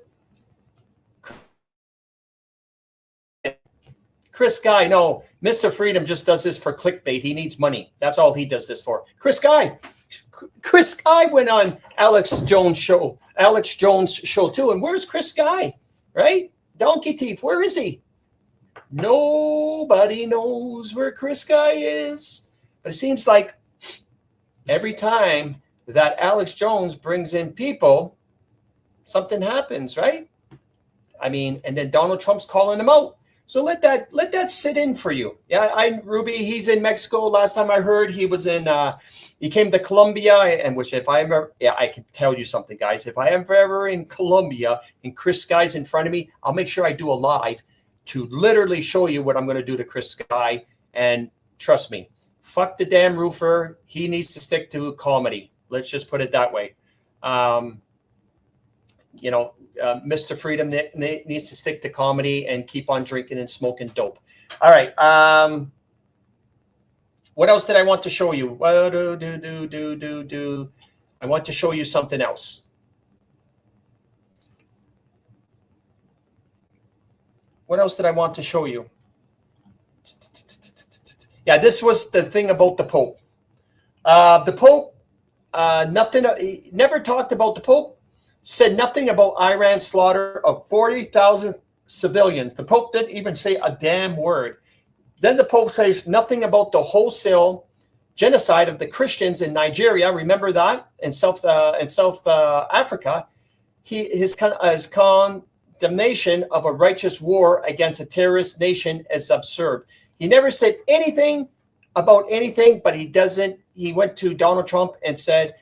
Chris Guy, no. Mr. Freedom just does this for clickbait. He needs money. That's all he does this for. Chris Guy. Chris Guy went on Alex Jones' show too. And where's Chris Guy? Right? Donkey Thief. Where is he? Nobody knows where Chris Guy is. But it seems like every time that Alex Jones brings in people, something happens, right? I mean, and then Donald Trump's calling him out. So let that sit in for you. Yeah, Ruby. He's in Mexico. Last time I heard, he was in. He came to Colombia, and which if I ever, I can tell you something, guys. If I am ever in Colombia and Chris Guy's in front of me, I'll make sure I do a live to literally show you what I'm going to do to Chris Guy. And trust me, fuck the damn roofer. He needs to stick to comedy. Let's just put it that way. You know. Mr. Freedom needs to stick to comedy and keep on drinking and smoking dope. All right. What else did I want to show you? I want to show you something else. What else did I want to show you? Yeah, this was the thing about the Pope. The Pope, nothing. He never talked about the Pope. Said nothing about Iran's slaughter of 40,000 civilians. The Pope didn't even say a damn word. Then the Pope says nothing about the wholesale genocide of the Christians in Nigeria. Remember that? In South Africa. His condemnation of a righteous war against a terrorist nation is absurd. He never said anything about anything, but he went to Donald Trump and said,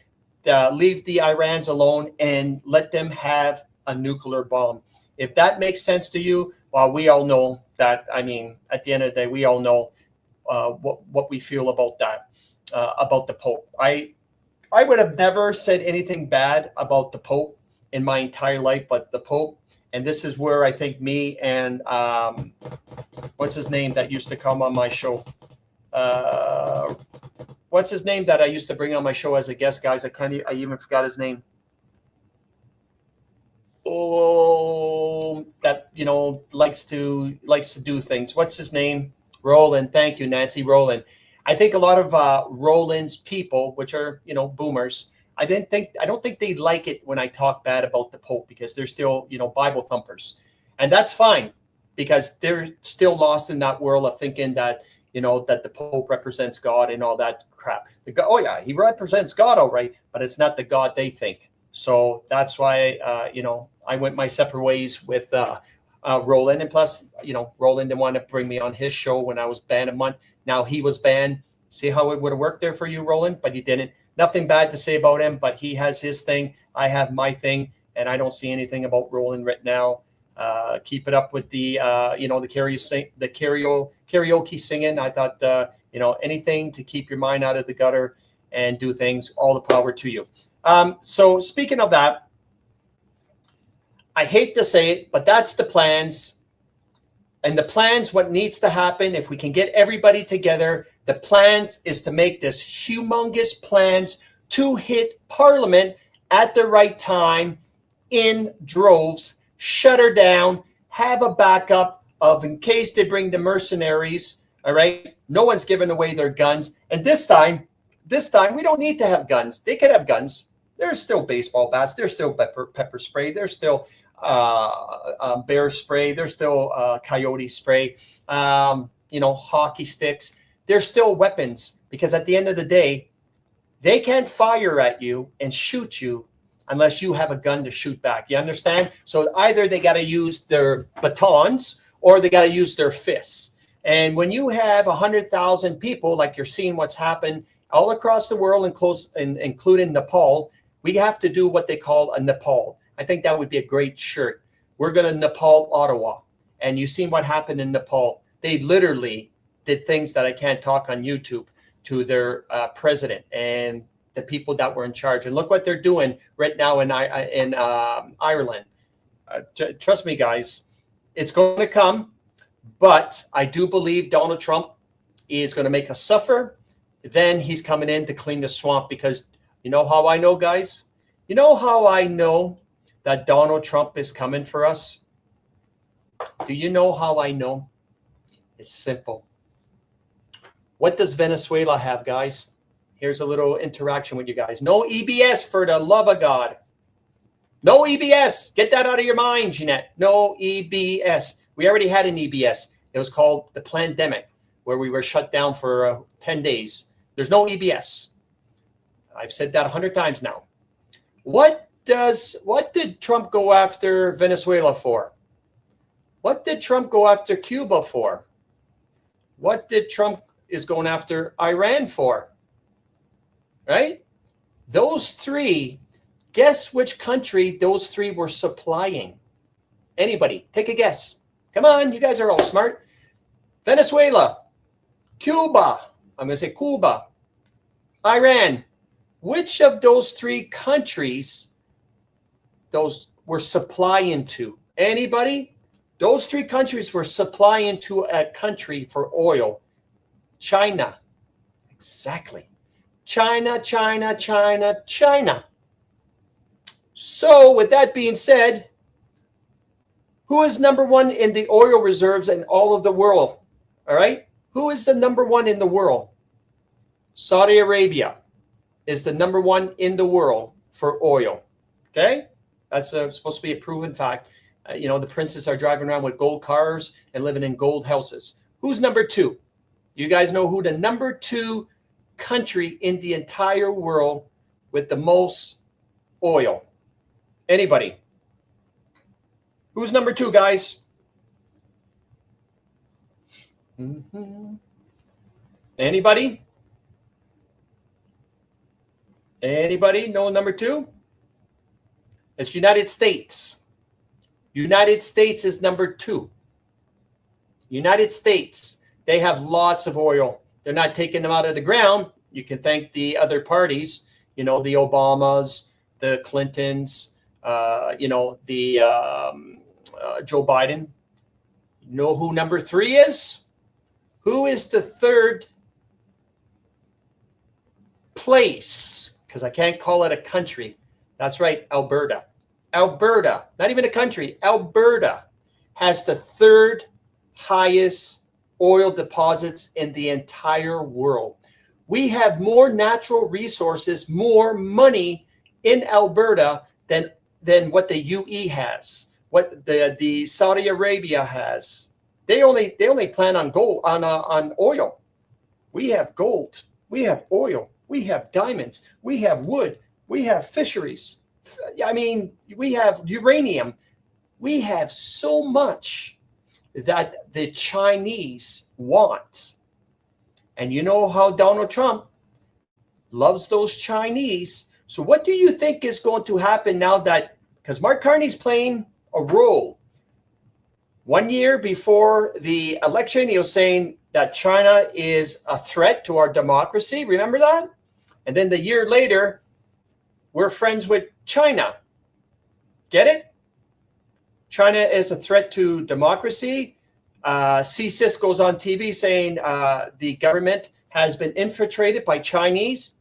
leave the Irans alone and let them have a nuclear bomb. If that makes sense to you, well, we all know that. I mean, at the end of the day, we all know what we feel about that, about the Pope. I would have never said anything bad about the Pope in my entire life, but the Pope, and this is where I think me and what's his name that used to come on my show? What's his name that I used to bring on my show as a guest, guys? I even forgot his name. Oh, that, you know, likes to do things. What's his name? Roland. Thank you, Nancy. Roland. I think a lot of Roland's people, which are, you know, boomers, I don't think they like it when I talk bad about the Pope, because they're still, you know, Bible thumpers, and that's fine, because they're still lost in that world of thinking that, you know, that the Pope represents God and all that crap. Oh yeah, he represents God, all right, but it's not the God they think. So that's why, you know, I went my separate ways with Roland. And plus, you know, Roland didn't want to bring me on his show when I was banned a month. Now he was banned. See how it would have worked there for you, Roland? But he didn't. Nothing bad to say about him, but he has his thing. I have my thing, and I don't see anything about Roland right now. Keep it up with the, you know, the karaoke singing. I thought, you know, anything to keep your mind out of the gutter and do things, all the power to you. So speaking of that, I hate to say it, but that's the plans. And the plans, what needs to happen, if we can get everybody together, the plans is to make this humongous plans to hit Parliament at the right time in droves, shut her down, have a backup of in case they bring the mercenaries, all right? No one's giving away their guns. And this time, we don't need to have guns. They could have guns. There's still baseball bats. There's still pepper spray. There's still bear spray. There's still coyote spray. You know, hockey sticks. There's still weapons, because at the end of the day, they can't fire at you and shoot you unless you have a gun to shoot back. You understand? So either they got to use their batons or they got to use their fists. And when you have 100,000 people, like you're seeing what's happened all across the world, including Nepal, we have to do what they call a Nepal. I think that would be a great shirt. We're going to Nepal Ottawa. And you've seen what happened in Nepal. They literally did things that I can't talk on YouTube to their president and the people that were in charge. And look what they're doing right now in Ireland. Trust me, guys, it's going to come. But I do believe Donald Trump is going to make us suffer. Then he's coming in to clean the swamp, because you know how I know, guys? You know how I know that Donald Trump is coming for us? Do you know how I know? It's simple. What does Venezuela have, guys? Here's a little interaction with you guys. No EBS, for the love of God. No EBS. Get that out of your mind, Jeanette. No EBS. We already had an EBS. It was called the pandemic, where we were shut down for 10 days. There's no EBS. I've said that 100 times now. What did Trump go after Venezuela for? What did Trump go after Cuba for? What did Trump is going after Iran for? Right? Those three, guess which country those three were supplying? Anybody? Take a guess. Come on, you guys are all smart. Venezuela, Cuba, I'm going to say Cuba, Iran. Which of those three countries those were supplying to? Anybody? Those three countries were supplying to a country for oil. China. Exactly. China, China, China, China. So with that being said, who is number one in the oil reserves in all of the world? All right. Who is the number one in the world? Saudi Arabia is the number one in the world for oil. Okay. That's supposed to be a proven fact. You know, the princes are driving around with gold cars and living in gold houses. Who's number two? You guys know who the number two country in the entire world with the most oil? Anybody? Who's number two, guys? Anybody? Anybody know number two? It's United States. United States is number two. United States, they have lots of oil. They're not taking them out of the ground. You can thank the other parties, you know, the Obamas, the Clintons, you know, the Joe Biden. You know who number three is? Who is the third place, because I can't call it a country. That's right, Alberta. Alberta, not even a country, Alberta has the third highest oil deposits in the entire world. We have more natural resources, more money in Alberta than what the UE has, what the Saudi Arabia has. They only plan on gold, on oil. We have gold, we have oil, we have diamonds, we have wood, we have fisheries. I mean, we have uranium. We have so much that the Chinese want. And you know how Donald Trump loves those Chinese. So what do you think is going to happen now that, because Mark Carney's playing a role. 1 year before the election, he was saying that China is a threat to our democracy. Remember that? And then the year later, we're friends with China. Get it? China is a threat to democracy. CSIS goes on TV saying the government has been infiltrated by Chinese.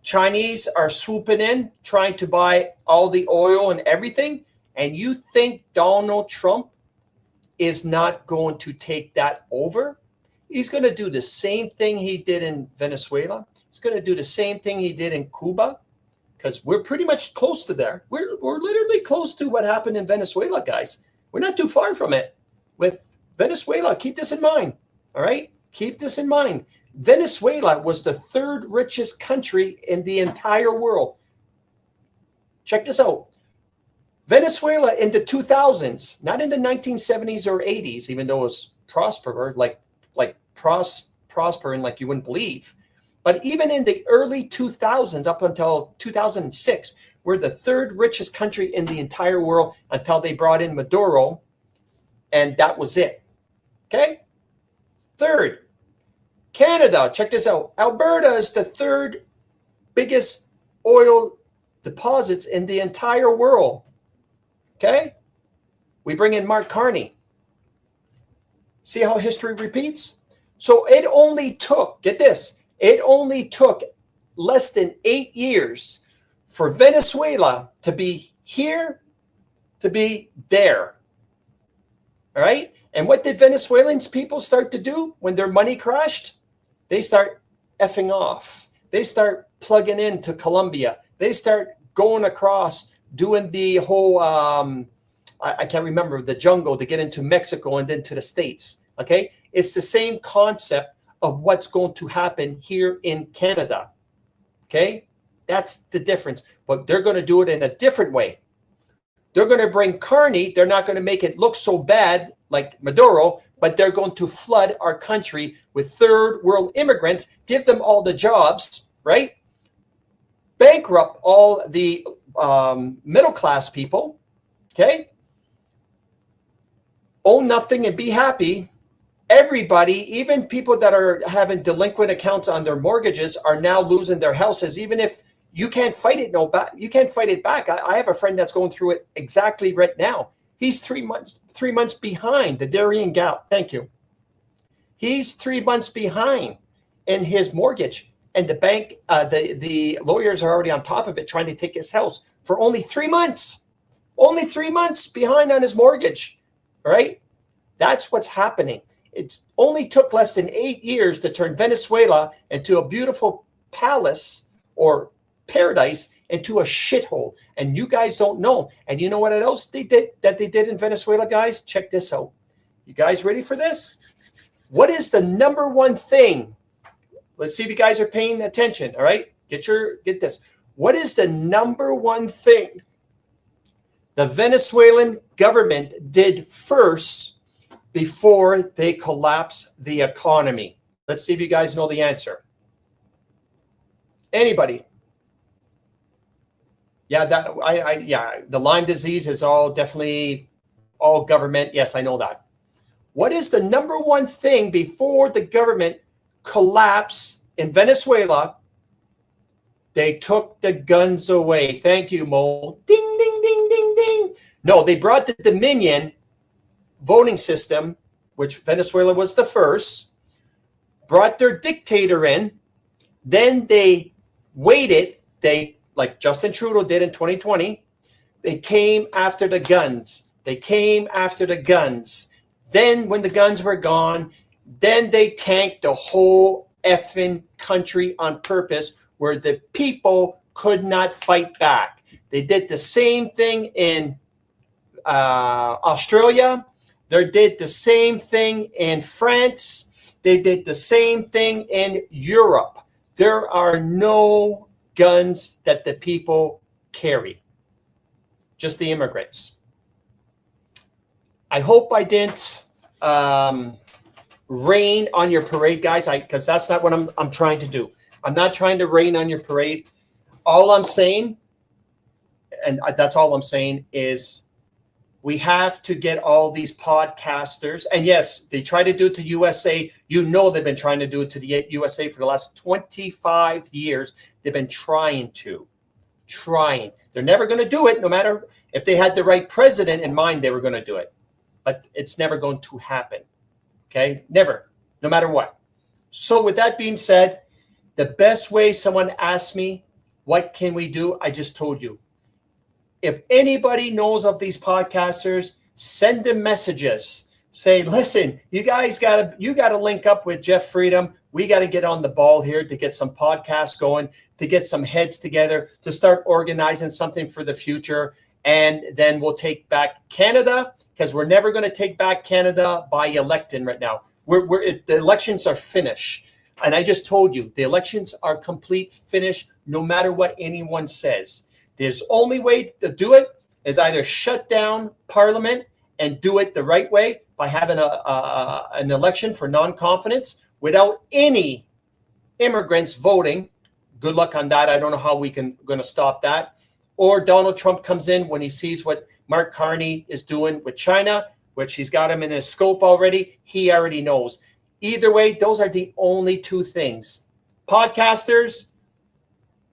Chinese are swooping in, trying to buy all the oil and everything. And you think Donald Trump is not going to take that over? He's going to do the same thing he did in Venezuela. He's going to do the same thing he did in Cuba, because we're pretty much close to there. We're literally close to what happened in Venezuela, guys. We're not too far from it. With Venezuela, keep this in mind, all right? Keep this in mind. Venezuela was the third richest country in the entire world. Check this out. Venezuela in the 2000s, not in the 1970s or 80s, even though it was prospering like you wouldn't believe. But even in the early 2000s, up until 2006, we're the third richest country in the entire world until they brought in Maduro, and that was it. Okay? Third, Canada. Check this out. Alberta is the third biggest oil deposits in the entire world. Okay? We bring in Mark Carney. See how history repeats? So it only took, get this, it only took less than 8 years for Venezuela to be here, to be there. All right? And what did Venezuelans people start to do when their money crashed? They start effing off. They start plugging into Colombia. They start going across, doing the whole, I can't remember, the jungle to get into Mexico and then to the States. Okay? It's the same concept of what's going to happen here in Canada. Okay? That's the difference. But they're going to do it in a different way. They're going to bring Carney. They're not going to make it look so bad like Maduro, but they're going to flood our country with third world immigrants, give them all the jobs, right? Bankrupt all the middle class people, okay? Own nothing and be happy. Everybody, even people that are having delinquent accounts on their mortgages, are now losing their houses, even if you can't fight it. You can't fight it back. I have a friend that's going through it exactly right now. He's 3 months behind the Darien Gap. Thank you. He's 3 months behind in his mortgage, and the bank, the lawyers are already on top of it, trying to take his house for only 3 months. Only 3 months behind on his mortgage. All right, that's what's happening. It only took less than 8 years to turn Venezuela into a beautiful palace or paradise into a shithole. And you guys don't know. And you know what else they did in Venezuela, guys? Check this out. You guys ready for this? What is the number one thing? Let's see if you guys are paying attention. All right, get this. What is the number one thing the Venezuelan government did first before they collapse the economy? Let's see if you guys know the answer. Anybody? Yeah, the Lyme disease is definitely all government. Yes, I know that. What is the number one thing before the government collapsed in Venezuela? They took the guns away. Thank you, Mo. Ding, ding, ding, ding, ding. No, they brought the Dominion voting system, which Venezuela was the first, brought their dictator in, Then they waited. They, like Justin Trudeau did in 2020, they came after the guns. They came after the guns. Then when the guns were gone, then they tanked the whole effing country on purpose, where the people could not fight back. They did the same thing in Australia. They did the same thing in France. They did the same thing in Europe. There are no guns that the people carry, just the immigrants. I hope I didn't rain on your parade, guys, because that's not what I'm trying to do. I'm not trying to rain on your parade. All I'm saying, and that's all I'm saying, is we have to get all these podcasters. And yes, they try to do it to USA. You know they've been trying to do it to the USA for the last 25 years. They've been trying. They're never going to do it, no matter if they had the right president in mind, they were going to do it. But it's never going to happen. Okay? Never, no matter what. So with that being said, the best way someone asks me, what can we do? I just told you. If anybody knows of these podcasters, send them messages. Say, listen, you guys gotta link up with Jeff Freedom. We got to get on the ball here to get some podcasts going, to get some heads together, to start organizing something for the future. And then we'll take back Canada, because we're never going to take back Canada by electing right now. The elections are finished. And I just told you, the elections are complete finish, no matter what anyone says. There's only way to do it is either shut down Parliament and do it the right way by having an election for non-confidence without any immigrants voting. Good luck on that. I don't know how we going to stop that. Or Donald Trump comes in when he sees what Mark Carney is doing with China, which he's got him in his scope already. He already knows. Either way, those are the only two things. Podcasters,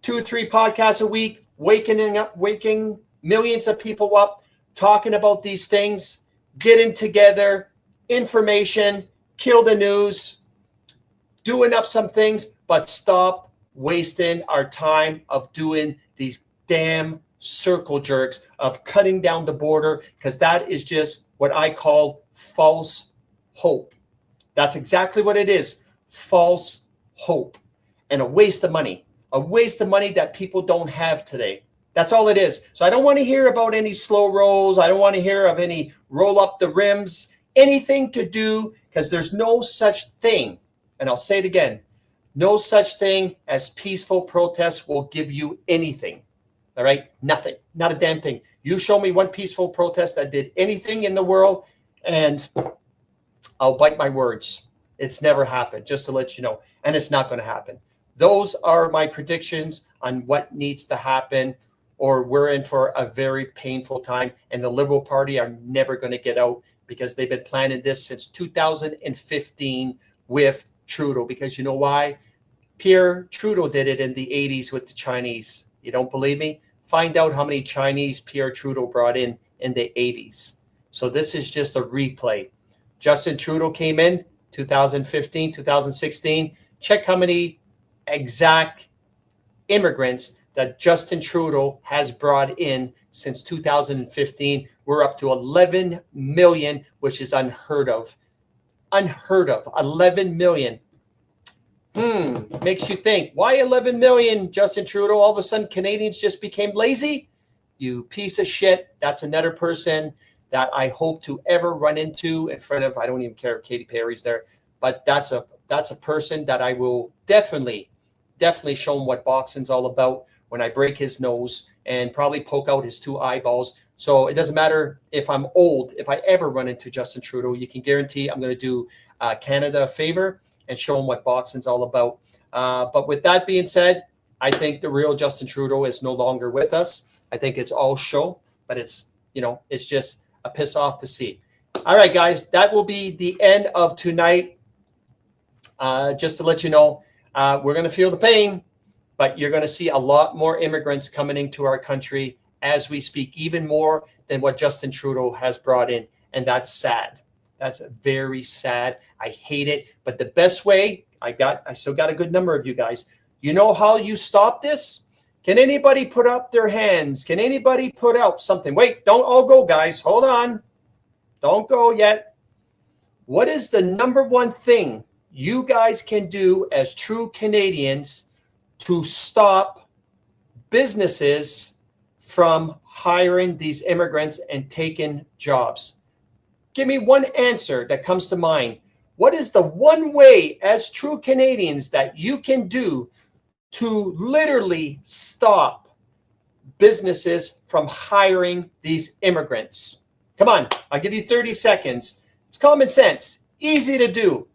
2-3 podcasts a week, waking millions of people up, talking about these things, getting together, information, kill the news, doing up some things, but stop wasting our time of doing these damn circle jerks of cutting down the border, because that is just what I call false hope. That's exactly what it is. False hope and a waste of money. A waste of money that people don't have today. That's all it is. So I don't want to hear about any slow rolls. I don't want to hear of any roll up the rims, anything to do, because there's no such thing. And I'll say it again. No such thing as peaceful protests will give you anything. All right? Nothing. Not a damn thing. You show me one peaceful protest that did anything in the world, and I'll bite my words. It's never happened, just to let you know. And it's not going to happen. Those are my predictions on what needs to happen, or we're in for a very painful time. And the Liberal Party are never going to get out, because they've been planning this since 2015 with Trudeau. Because you know why? Pierre Trudeau did it in the 80s with the Chinese. You don't believe me? Find out how many Chinese Pierre Trudeau brought in the 80s. So this is just a replay. Justin Trudeau came in 2015, 2016. Check how many exact immigrants that Justin Trudeau has brought in since 2015. We're up to 11 million, which is unheard of. Unheard of. 11 million. Makes you think, why 11 million, Justin Trudeau? All of a sudden, Canadians just became lazy? You piece of shit. That's another person that I hope to ever run into in front of, I don't even care if Katy Perry's there, but that's a person that I will definitely show him what boxing's all about when I break his nose and probably poke out his 2 eyeballs. So it doesn't matter if I'm old. If I ever run into Justin Trudeau, you can guarantee I'm going to do Canada a favor and show him what boxing's all about. But with that being said, I think the real Justin Trudeau is no longer with us. I think it's all show, but it's just a piss off to see. All right, guys, that will be the end of tonight. Just to let you know, we're going to feel the pain, but you're going to see a lot more immigrants coming into our country as we speak, even more than what Justin Trudeau has brought in. And that's sad. That's very sad. I hate it. But the best way, I still got a good number of you guys. You know how you stop this? Can anybody put up their hands? Can anybody put up something? Wait, don't all go, guys. Hold on. Don't go yet. What is the number one thing you guys can do as true Canadians to stop businesses from hiring these immigrants and taking jobs? Give me one answer that comes to mind. What is the one way as true Canadians that you can do to literally stop businesses from hiring these immigrants? Come on, I'll give you 30 seconds. It's common sense, easy to do.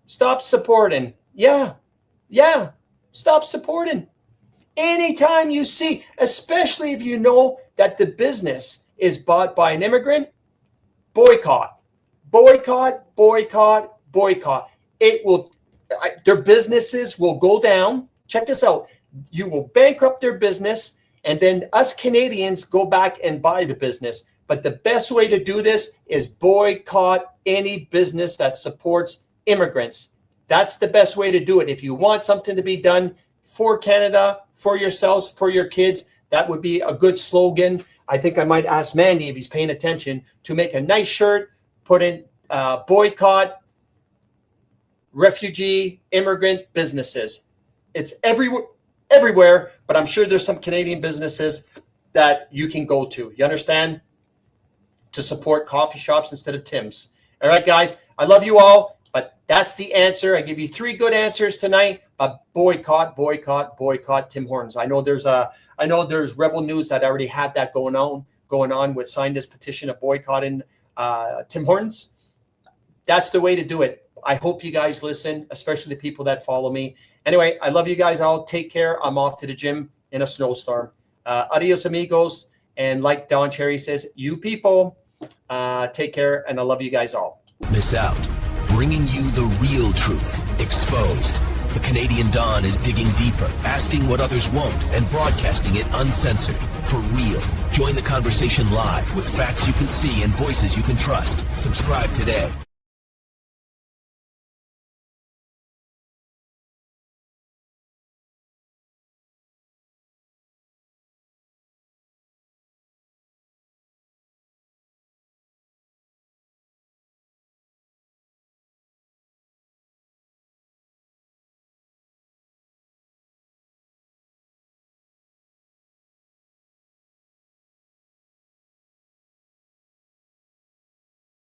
Stop supporting. Yeah, stop supporting. Anytime you see, especially if you know that the business is bought by an immigrant, boycott. Boycott, boycott, boycott. It will, their businesses will go down. Check this out. You will bankrupt their business, and then us Canadians go back and buy the business. But the best way to do this is boycott any business that supports immigrants. That's the best way to do it. If you want something to be done for Canada, for yourselves, for your kids, that would be a good slogan. I think I might ask Mandy, if he's paying attention, to make a nice shirt, put in boycott refugee immigrant businesses. It's everywhere, but I'm sure there's some Canadian businesses that you can go to. You understand? To support coffee shops instead of Tim's. All right, guys, I love you all, but that's the answer. I give you 3 good answers tonight. Boycott, boycott, boycott Tim Hortons. I know there's Rebel News that already had that going on with sign this petition of boycotting Tim Hortons. That's the way to do it. I hope you guys listen, especially the people that follow me. Anyway, I love you guys all. Take care. I'm off to the gym in a snowstorm. Adios, amigos. And like Don Cherry says, you people, take care, and I love you guys all. Miss out. Bringing you the real truth, exposed. The Canadian Don is digging deeper, asking what others won't, and broadcasting it uncensored. For real. Join the conversation live with facts you can see and voices you can trust. Subscribe today.